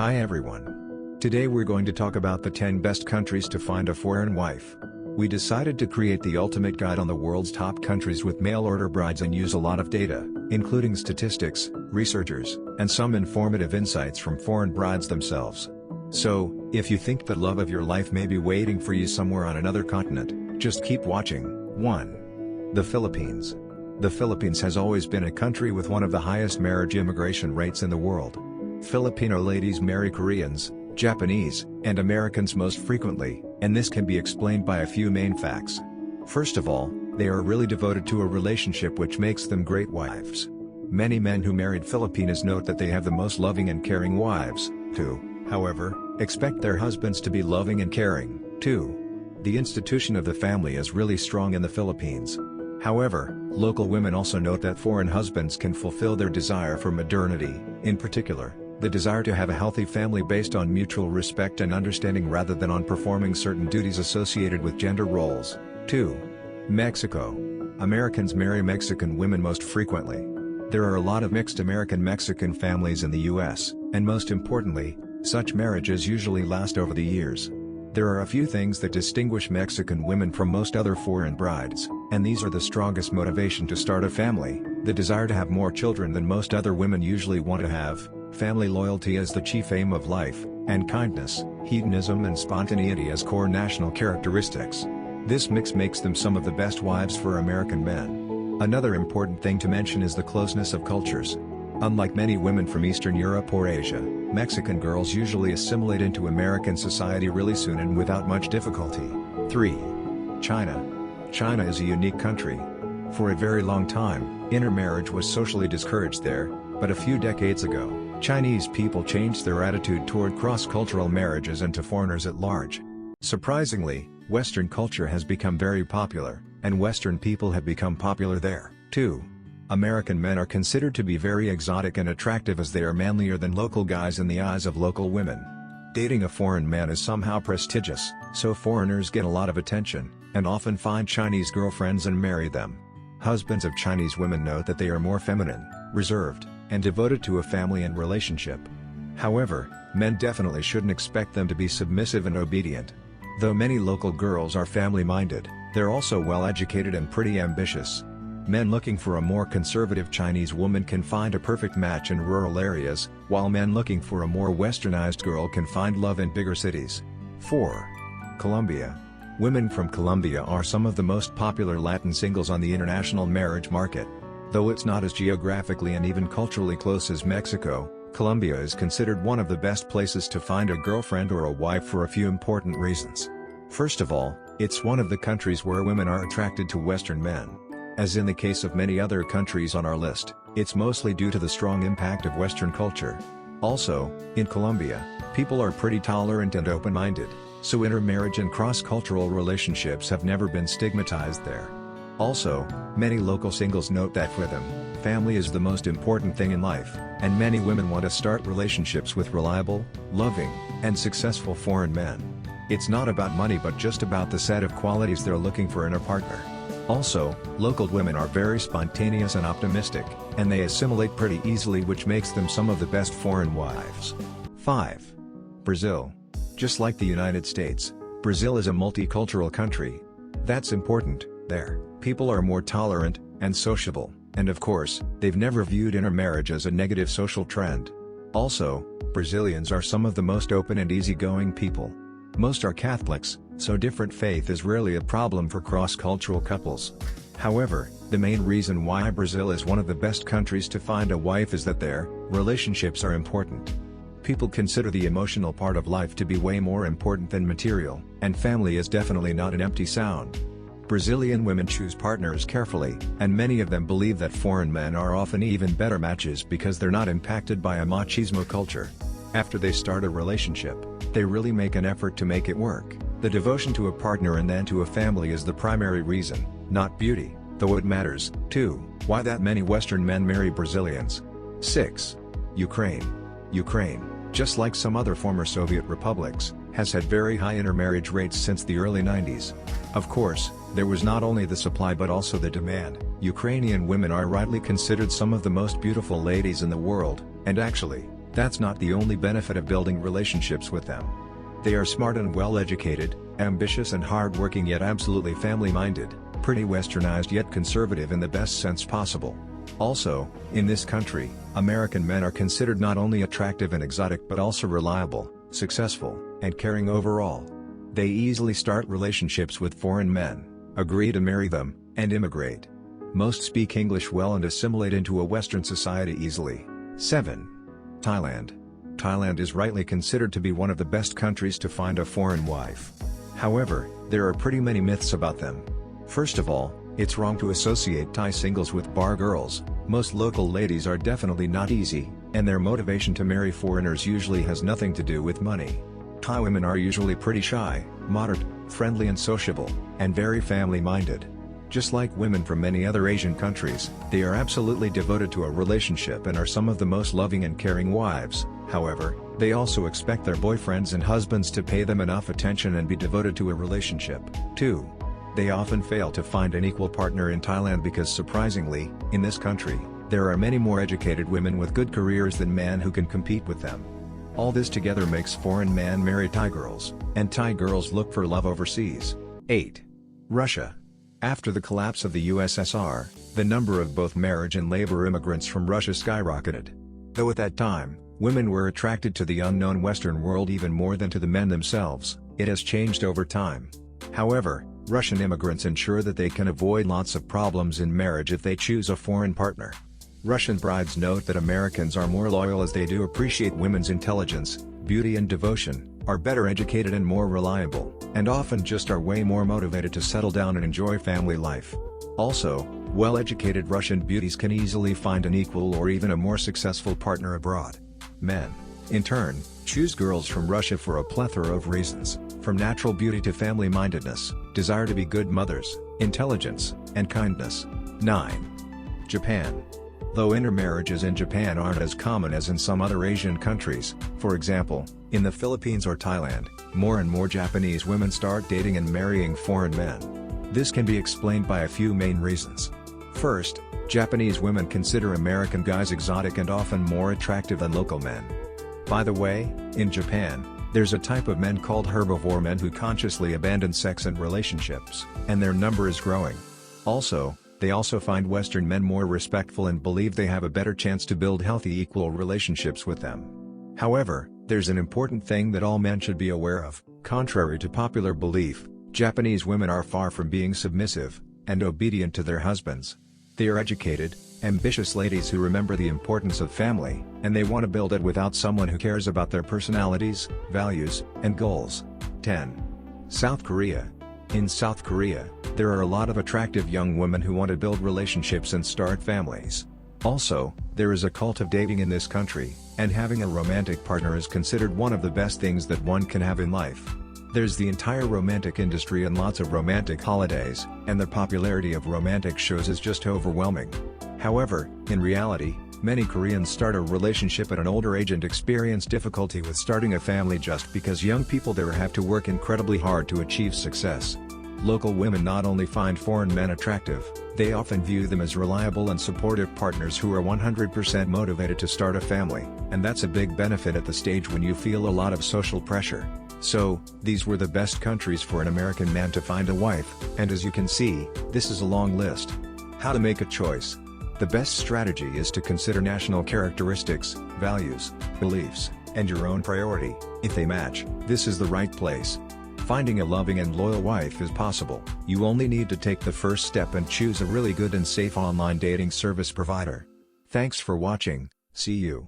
Hi everyone. Today we're going to talk about the 10 best countries to find a foreign wife. We decided to create the ultimate guide on the world's top countries with mail-order brides and use a lot of data, including statistics, researchers, and some informative insights from foreign brides themselves. So, if you think the love of your life may be waiting for you somewhere on another continent, just keep watching. 1. The Philippines. The Philippines has always been a country with one of the highest marriage immigration rates in the world. Filipino ladies marry Koreans, Japanese, and Americans most frequently, and this can be explained by a few main facts. First of all, they are really devoted to a relationship which makes them great wives. Many men who married Filipinas note that they have the most loving and caring wives, who, however, expect their husbands to be loving and caring, too. The institution of the family is really strong in the Philippines. However, local women also note that foreign husbands can fulfill their desire for modernity, in particular, the desire to have a healthy family based on mutual respect and understanding rather than on performing certain duties associated with gender roles. 2. Mexico. Americans marry Mexican women most frequently. There are a lot of mixed American-Mexican families in the US, and most importantly, such marriages usually last over the years. There are a few things that distinguish Mexican women from most other foreign brides, and these are the strongest motivation to start a family, the desire to have more children than most other women usually want to have, family loyalty as the chief aim of life, and kindness, hedonism and spontaneity as core national characteristics. This mix makes them some of the best wives for American men. Another important thing to mention is the closeness of cultures. Unlike many women from Eastern Europe or Asia, Mexican girls usually assimilate into American society really soon and without much difficulty. 3. China. China is a unique country. For a very long time, intermarriage was socially discouraged there, but a few decades ago, Chinese people changed their attitude toward cross-cultural marriages and to foreigners at large. Surprisingly, Western culture has become very popular, and Western people have become popular there, too. American men are considered to be very exotic and attractive as they are manlier than local guys in the eyes of local women. Dating a foreign man is somehow prestigious, so foreigners get a lot of attention, and often find Chinese girlfriends and marry them. Husbands of Chinese women note that they are more feminine, reserved, and devoted to a family and relationship. However, men definitely shouldn't expect them to be submissive and obedient. Though many local girls are family-minded, they're also well-educated and pretty ambitious. Men looking for a more conservative Chinese woman can find a perfect match in rural areas, while men looking for a more westernized girl can find love in bigger cities. 4. Colombia. Women from Colombia are some of the most popular Latin singles on the international marriage market. Though it's not as geographically and even culturally close as Mexico, Colombia is considered one of the best places to find a girlfriend or a wife for a few important reasons. First of all, it's one of the countries where women are attracted to Western men. As in the case of many other countries on our list, it's mostly due to the strong impact of Western culture. Also, in Colombia, people are pretty tolerant and open-minded, so intermarriage and cross-cultural relationships have never been stigmatized there. Also, many local singles note that for them, family is the most important thing in life, and many women want to start relationships with reliable, loving, and successful foreign men. It's not about money but just about the set of qualities they're looking for in a partner. Also, local women are very spontaneous and optimistic, and they assimilate pretty easily, which makes them some of the best foreign wives. 5. Brazil. Just like the United States, Brazil is a multicultural country. That's important. There, people are more tolerant and sociable, and of course, they've never viewed intermarriage as a negative social trend. Also, Brazilians are some of the most open and easygoing people. Most are Catholics, so different faith is rarely a problem for cross-cultural couples. However, the main reason why Brazil is one of the best countries to find a wife is that their relationships are important. People consider the emotional part of life to be way more important than material, and family is definitely not an empty sound. Brazilian women choose partners carefully, and many of them believe that foreign men are often even better matches because they're not impacted by a machismo culture. After they start a relationship, they really make an effort to make it work. The devotion to a partner and then to a family is the primary reason, not beauty, though it matters, too, why that many Western men marry Brazilians. 6. Ukraine. Ukraine, just like some other former Soviet republics, has had very high intermarriage rates since the early 90s. Of course, there was not only the supply but also the demand. Ukrainian women are rightly considered some of the most beautiful ladies in the world, and actually, That's not the only benefit of building relationships with them. They are smart and well-educated, ambitious and hard-working yet absolutely family-minded, pretty westernized yet conservative in the best sense possible. Also, in this country, American men are considered not only attractive and exotic but also reliable, successful, and caring overall. They easily start relationships with foreign men, agree to marry them, and immigrate. Most speak English well and assimilate into a Western society easily. 7. Thailand. Thailand is rightly considered to be one of the best countries to find a foreign wife. However, there are pretty many myths about them. First of all, it's wrong to associate Thai singles with bar girls. Most local ladies are definitely not easy, and their motivation to marry foreigners usually has nothing to do with money. Thai women are usually pretty shy, moderate, friendly and sociable, and very family-minded. Just like women from many other Asian countries, they are absolutely devoted to a relationship and are some of the most loving and caring wives. However, they also expect their boyfriends and husbands to pay them enough attention and be devoted to a relationship. 2. They often fail to find an equal partner in Thailand because surprisingly, in this country, there are many more educated women with good careers than men who can compete with them. All this together makes foreign men marry Thai girls, and Thai girls look for love overseas. 8. Russia. After the collapse of the USSR, the number of both marriage and labor immigrants from Russia skyrocketed. Though at that time, women were attracted to the unknown Western world even more than to the men themselves, it has changed over time. However, Russian immigrants ensure that they can avoid lots of problems in marriage if they choose a foreign partner. Russian brides note that Americans are more loyal as they do appreciate women's intelligence, beauty and devotion, are better educated and more reliable, and often just are way more motivated to settle down and enjoy family life. Also, well-educated Russian beauties can easily find an equal or even a more successful partner abroad. Men, in turn, choose girls from Russia for a plethora of reasons, from natural beauty to family-mindedness, desire to be good mothers, intelligence, and kindness. 9. Japan. Though intermarriages in Japan aren't as common as in some other Asian countries, for example, in the Philippines or Thailand, more and more Japanese women start dating and marrying foreign men. This can be explained by a few main reasons. First, Japanese women consider American guys exotic and often more attractive than local men. By the way, in Japan, there's a type of men called herbivore men who consciously abandon sex and relationships, and their number is growing. Also, they also find Western men more respectful and believe they have a better chance to build healthy equal relationships with them. However, there's an important thing that all men should be aware of. Contrary to popular belief, Japanese women are far from being submissive and obedient to their husbands. They are educated, ambitious ladies who remember the importance of family, and they want to build it without someone who cares about their personalities, values, and goals. 10. South Korea. In South Korea, there are a lot of attractive young women who want to build relationships and start families. Also, there is a cult of dating in this country, and having a romantic partner is considered one of the best things that one can have in life. There's the entire romantic industry and lots of romantic holidays, and the popularity of romantic shows is just overwhelming. However, in reality, many Koreans start a relationship at an older age and experience difficulty with starting a family just because young people there have to work incredibly hard to achieve success. Local women not only find foreign men attractive, they often view them as reliable and supportive partners who are 100% motivated to start a family, and that's a big benefit at the stage when you feel a lot of social pressure. So, these were the best countries for an American man to find a wife, and as you can see, this is a long list. How to make a choice. The best strategy is to consider national characteristics, values, beliefs, and your own priority. If they match, this is the right place. Finding a loving and loyal wife is possible. You only need to take the first step and choose a really good and safe online dating service provider. Thanks for watching. See you.